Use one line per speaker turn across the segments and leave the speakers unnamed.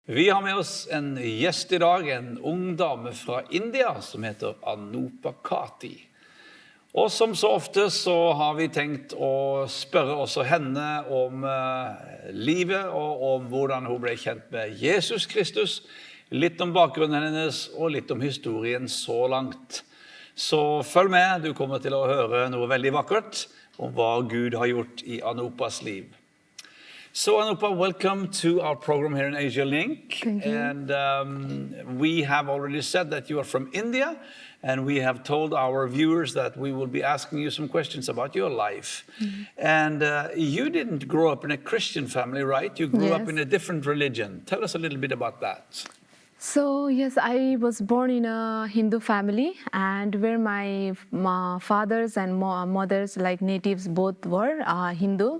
Vi har med oss en gjest I dag, en ung dame fra India som heter Anupa Khati. Og som så ofte så har vi tenkt å spørre også henne om livet og om hvordan hun ble kjent med Jesus Kristus, litt om bakgrunnen hennes og litt om historien så langt. Så følg med, du kommer til å høre noe veldig vakkert om hva Gud har gjort I Anupas liv. So Anupa, welcome to our program here in Asia Link.
Thank you.
And we have already said that you are from India, and we have told our viewers that we will be asking you some questions about your life. And you didn't grow up in a Christian family, right? You grew up in a different religion. Tell us a little bit about that.
So yes, I was born in a Hindu family, and where my fathers and mothers, like natives, both were Hindu.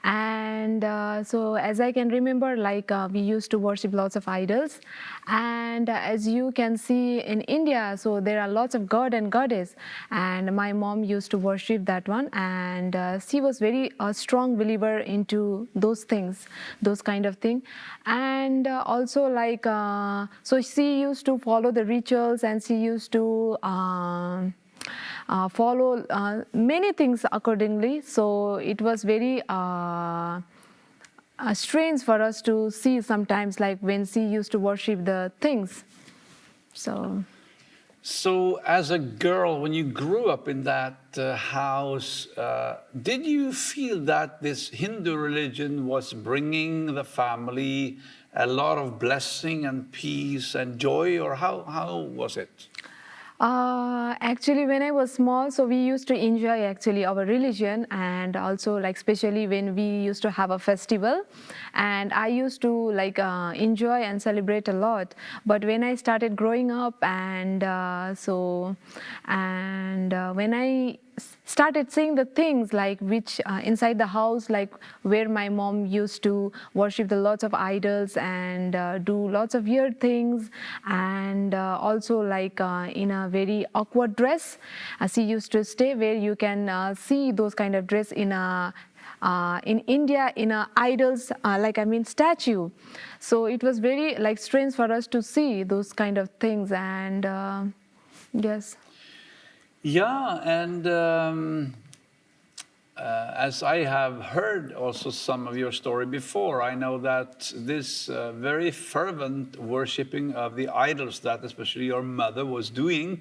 And so as I can remember, like we used to worship lots of idols, and as you can see in India, so there are lots of god and goddess, and my mom used to worship that one, and she was very strong believer into those things, those kind of thing. And also like so she used to follow the rituals, and she used to follow many things accordingly. So it was very strange for us to see sometimes, like when she used to worship the things.
So as a girl, when you grew up in that house, did you feel that this Hindu religion was bringing the family a lot of blessing and peace and joy, or how was it?
Actually, when I was small, so we used to enjoy actually our religion, and also like especially when we used to have a festival, and I used to like enjoy and celebrate a lot. But when I started growing up, and when I started seeing the things like which inside the house, like where my mom used to worship the lots of idols and do lots of weird things, and also like in a very awkward dress, she used to stay, where you can see those kind of dress in India in a idols, statue. So it was very like strange for us to see those kind of things, and yes.
Yeah, and as I have heard also some of your story before, I know that this very fervent worshipping of the idols that especially your mother was doing,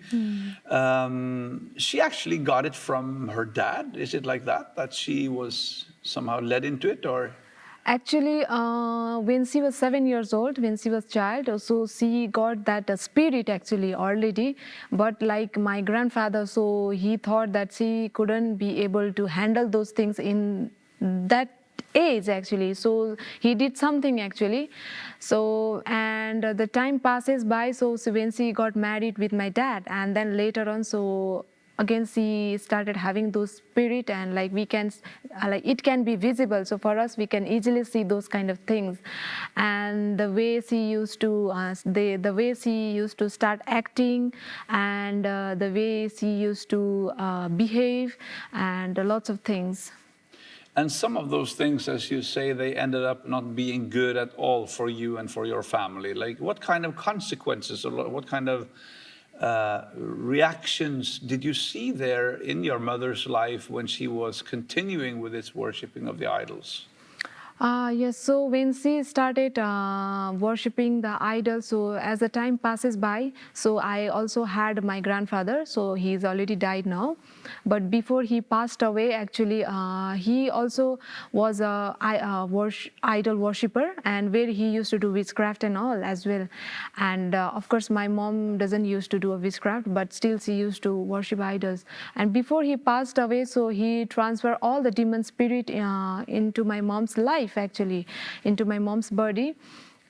she actually got it from her dad. Is it like that she was somehow led into it, or?
Actually, when she was 7 years old, when she was child, so she got that spirit actually already. But like my grandfather, so he thought that she couldn't be able to handle those things in that age actually. So he did something actually. So and the time passes by. So when she got married with my dad, and then later on, so again she started having those spirit, and like we can like it can be visible, so for us we can easily see those kind of things. And the way she used to the way she used to start acting, and the way she used to behave, and lots of things.
And some of those things, as you say, they ended up not being good at all for you and for your family. Like what kind of consequences, or what kind of reactions did you see there in your mother's life when she was continuing with this worshipping of the idols?
Yes, so when she started worshipping the idol, so as the time passes by, so I also had my grandfather, so he's already died now. But before he passed away, actually, he also was a idol worshipper, and where he used to do witchcraft and all as well. And of course, my mom doesn't used to do a witchcraft, but still she used to worship idols. And before he passed away, so he transferred all the demon spirit into my mom's life, actually, into my mom's body.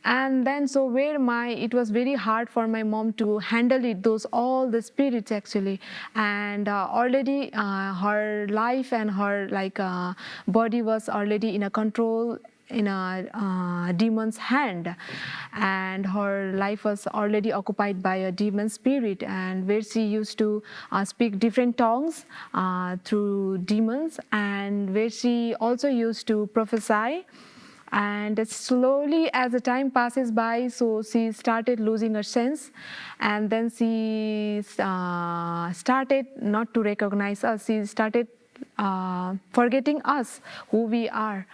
And then so where it was very hard for my mom to handle it, all the spirits actually, and already her life and her body was already in a control in a demon's hand, and her life was already occupied by a demon spirit, and where she used to speak different tongues through demons, and where she also used to prophesy And slowly, as the time passes by, so she started losing her sense, and then she started not to recognize us. She started forgetting us, who we are.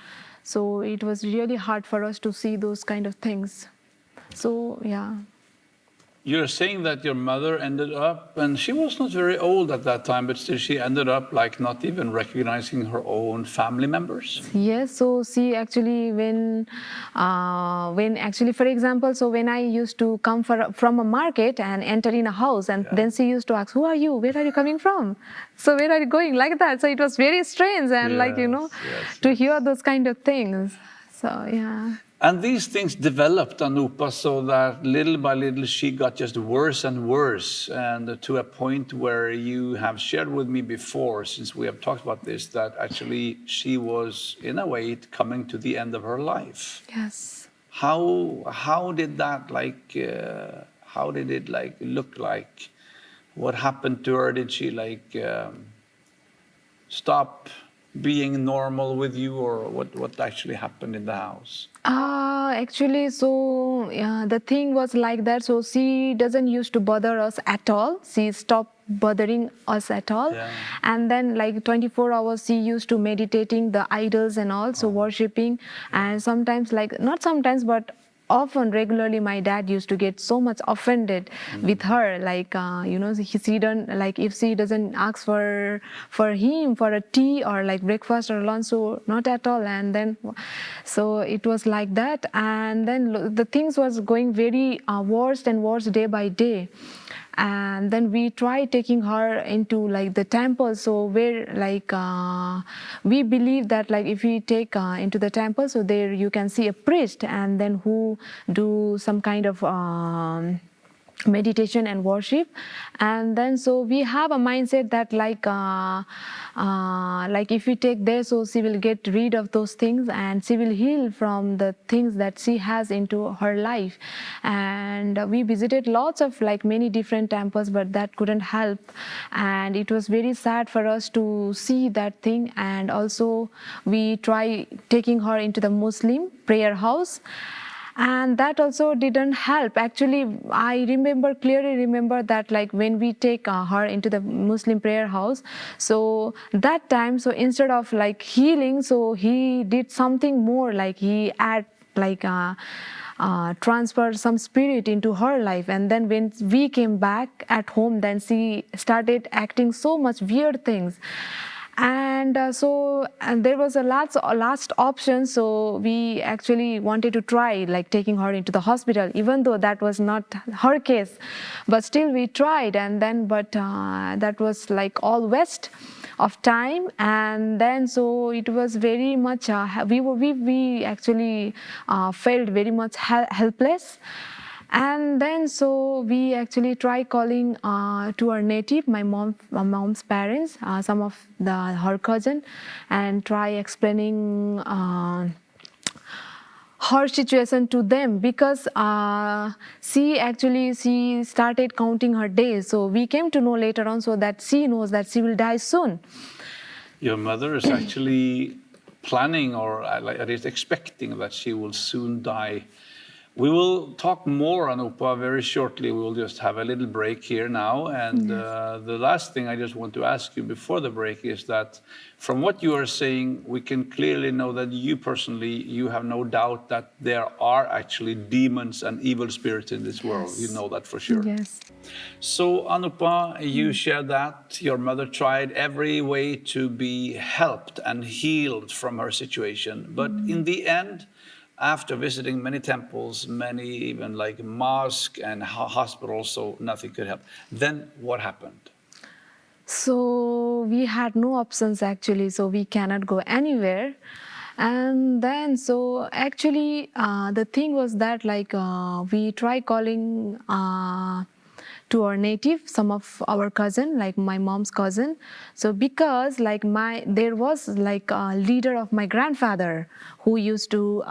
So it was really hard for us to see those kind of things. So yeah.
You're saying that your mother ended up, and she was not very old at that time, but still she ended up like not even recognizing her own family members?
Yes, so see, actually, when actually, for example, so when I used to come from a market and enter in a house, and then she used to ask, "Who are you? Where are you coming from? So where are you going?" Like that. So it was very strange, and like to hear those kind of things. So yeah.
And these things developed, Anupa, so that little by little she got just worse and worse, and to a point where you have shared with me before, since we have talked about this, that actually she was, in a way, coming to the end of her life.
Yes.
How did that how did it look like? What happened to her? Did she stop being normal with you, or what actually happened in the house?
Actually, so the thing was like that. So she doesn't used to bother us at all. She stopped bothering us at all.
Yeah.
And then like 24 hours she used to meditating the idols and also worshipping. And sometimes, like not sometimes, but often regularly, my dad used to get so much offended with her, like she don't, like if she doesn't ask for him for a tea or like breakfast or lunch, so not at all. And then so it was like that, and then the things was going very worse and worse day by day. And then we tried taking her into like the temple, so where like we believe that like if we take into the temple, so there you can see a priest, and then who do some kind of meditation and worship. And then so we have a mindset that like if we take there, so she will get rid of those things and she will heal from the things that she has into her life. And we visited lots of like many different temples, but that couldn't help, and it was very sad for us to see that thing. And also we try taking her into the Muslim prayer house, and that also didn't help. Actually, I clearly remember that like when we take her into the Muslim prayer house, so that time, so instead of like healing, so he did something more, like he add like transfer some spirit into her life. And then when we came back at home, then she started acting so much weird things. And and there was a last option, so we actually wanted to try like taking her into the hospital, even though that was not her case, but still we tried. And then but that was like all waste of time. And then so it was very much we actually felt very much helpless. And then so we actually try calling to our native, my mom's parents, some of her cousin, and try explaining her situation to them, because she started counting her days. So we came to know later on, so that she knows that she will die soon.
Your mother is actually planning, or at least expecting, that she will soon die. We will talk more, Anupa, very shortly. We will just have a little break here now. And the last thing I just want to ask you before the break is that from what you are saying, we can clearly know that you personally, you have no doubt that there are actually demons and evil spirits in this world. You know that for sure.
Yes.
So, Anupa, you shared that your mother tried every way to be helped and healed from her situation. But in the end, after visiting many temples, many even like mosques and hospitals, so nothing could help. Then what happened?
So we had no options actually, so we cannot go anywhere. And then so actually the thing was that like we try calling to our native, some of our cousin, like my mom's cousin. So because like there was like a leader of my grandfather who used to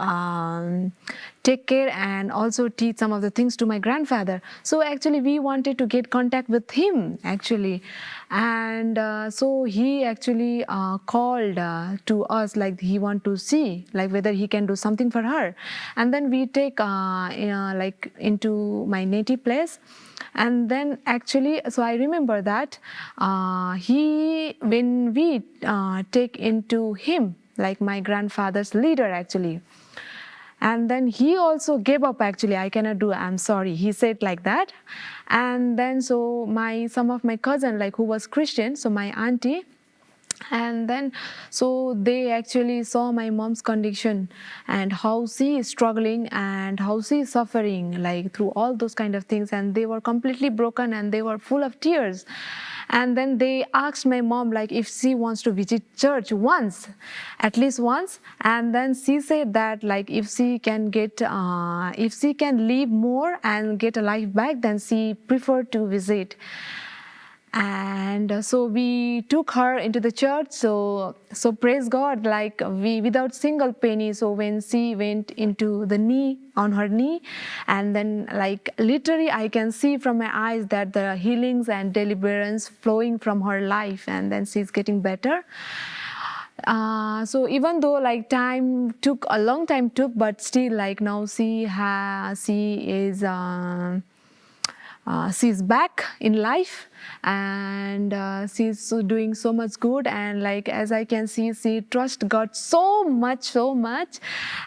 take care and also teach some of the things to my grandfather. So actually we wanted to get contact with him actually, and so he actually called to us, like he want to see like whether he can do something for her. And then we take like into my native place. And then actually, so I remember that when we take into him, like my grandfather's leader actually, and then he also gave up actually, I cannot do, I'm sorry, he said like that. And then so some of my cousin, like who was Christian, so my auntie, and then so they actually saw my mom's condition and how she is struggling and how she is suffering like through all those kind of things, and they were completely broken and they were full of tears. And then they asked my mom like if she wants to visit church once, at least once. And then she said that like if she can live more and get a life back, then she preferred to visit. And so we took her into the church. So praise God, like we without single penny. So when she went into on her knee, and then like literally I can see from my eyes that the healings and deliverance flowing from her life, and then she's getting better. So even though like a long time took, but still like now she's back in life, and she's doing so much good. And like as I can see, she trusts God so much.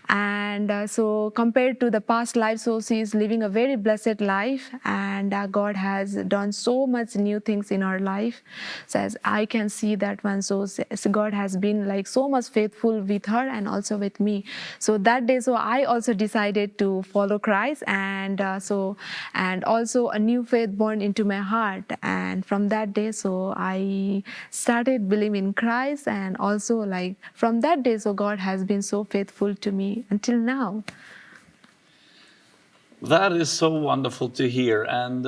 And so compared to the past life, so she is living a very blessed life, and God has done so much new things in her life. So as I can see that one, so God has been like so much faithful with her and also with me. So that day, so I also decided to follow Christ, and also a new faith born into my heart. And from that day, so I started believing in Christ, and also like from that day, so God has been so faithful to me until now.
That is so wonderful to hear. And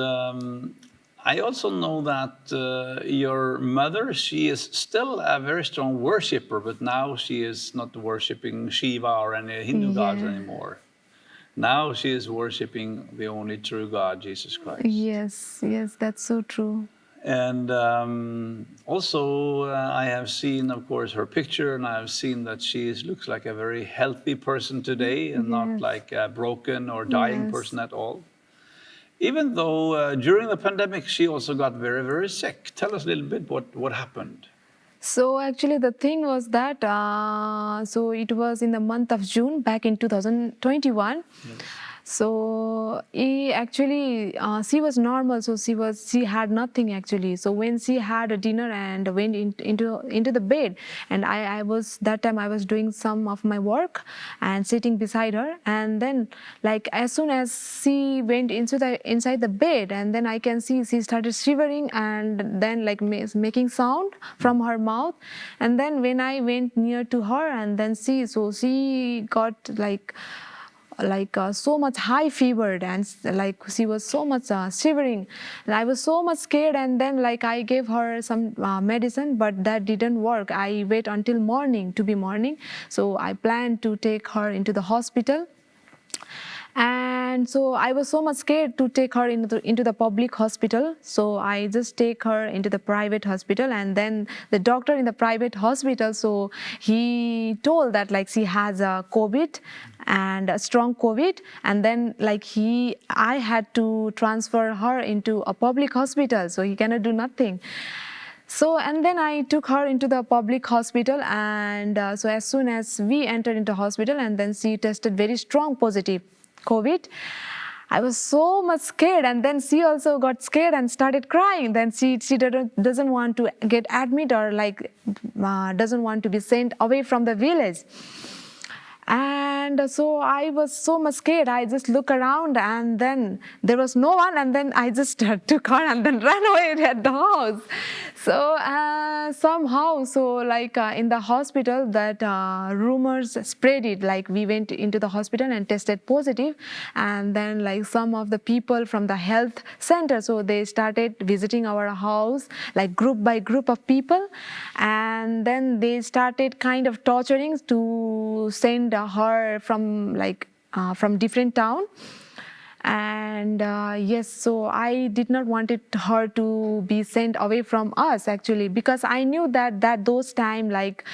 I also know that your mother, she is still a very strong worshiper, but now she is not worshiping Shiva or any Hindu gods anymore. Now she is worshiping the only true God, Jesus Christ.
Yes, that's so true.
And also I have seen, of course, her picture, and I have seen that she looks like a very healthy person today, and not like a broken or dying person at all. Even though during the pandemic, she also got very, very sick. Tell us a little bit what happened.
So actually the thing was that, so it was in the month of June back in 2021. Yes. So she was normal, so she had nothing actually. So when she had a dinner and went into the bed, and I was doing some of my work and sitting beside her, and then like as soon as she went inside the bed, and then I can see she started shivering and then like making sound from her mouth. And then when I went near to her, and then she got like so much high fever, and like she was so much shivering, and I was so much scared. And then like I gave her some medicine, but that didn't work. I wait until morning. So I planned to take her into the hospital. And so I was so much scared to take her into the public hospital. So I just take her into the private hospital, and then the doctor in the private hospital, so he told that like she has a COVID and a strong COVID, and then like I had to transfer her into a public hospital, so he cannot do nothing. So, and then I took her into the public hospital, and so as soon as we entered into hospital, and then she tested very strong positive COVID. I was so much scared, and then she also got scared and started crying. Then she doesn't want to get admitted, or like doesn't want to be sent away from the village. And so I was so much scared. I just look around and then there was no one, and then I just took her and then ran away at the house. So somehow, so like in the hospital, that rumors spread it. Like we went into the hospital and tested positive, and then like some of the people from the health center, so they started visiting our house, like group by group of people, and then they started kind of torturing to send her from from different town. And yes, so I did not want her to be sent away from us, actually, because I knew that those time, like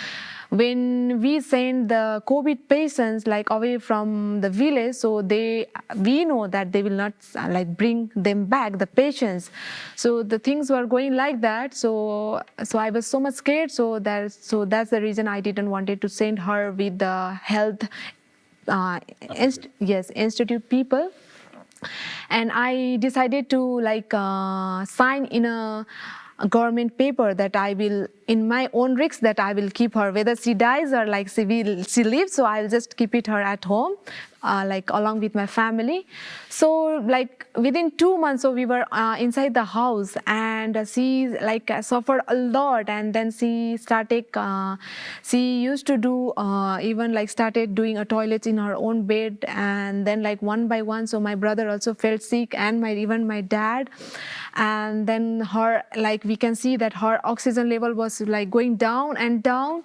when we send the COVID patients like away from the village, so we know that they will not like bring them back, the patients. So the things were going like that. So I was so much scared. So that's the reason I didn't wanted to send her with the health institute people. And I decided to like sign in a government paper that I will, in my own risk, that I will keep her, whether she dies or like she lives. So I'll just keep her at home, like along with my family. So like within 2 months, so we were inside the house, and she like suffered a lot. And then she started, she used to do even like started doing a toilet in her own bed. And then like one by one, so my brother also felt sick, and even my dad. And then her, like we can see that her oxygen level was like going down and down,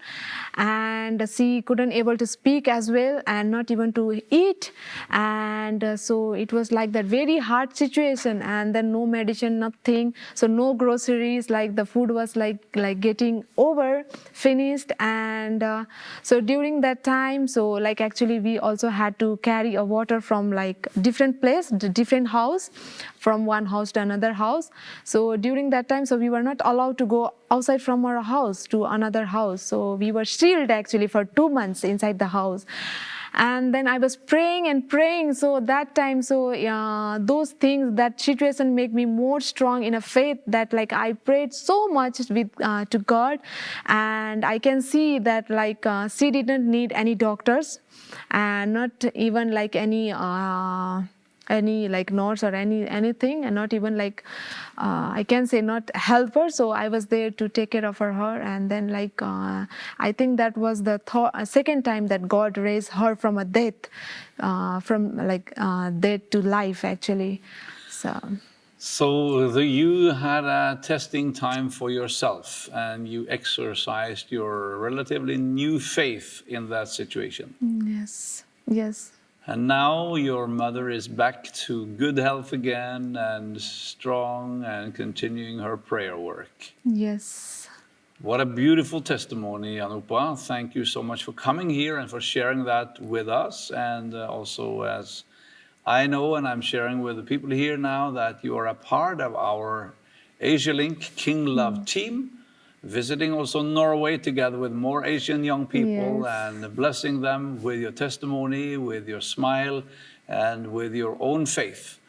and she couldn't able to speak as well, and not even to eat. And so it was like that very hard situation. And then no medicine, nothing, so no groceries, like the food was like getting over finished. And so during that time, so like actually we also had to carry a water from like different place, different house, from one house to another house. So during that time, so we were not allowed to go outside from our house to another house. So we were sealed actually for 2 months inside the house. And then I was praying and praying. So that time, so those things, that situation make me more strong in a faith, that like I prayed so much with to God. And I can see that like she didn't need any doctors, and not even like any like nurse or anything, and not even like I can say not helper. So I was there to take care of her. And then like I think that was the second time that God raised her from a death, from like death to life, actually.
So you had a testing time for yourself, and you exercised your relatively new faith in that situation.
Yes.
And now your mother is back to good health again, and strong, and continuing her prayer work.
Yes.
What a beautiful testimony, Anupa. Thank you so much for coming here and for sharing that with us. And also, as I know, and I'm sharing with the people here now, that you are a part of our Asia Link King Love team, visiting also Norway together with more Asian young people.
Yes.
And blessing them with your testimony, with your smile, and with your own faith.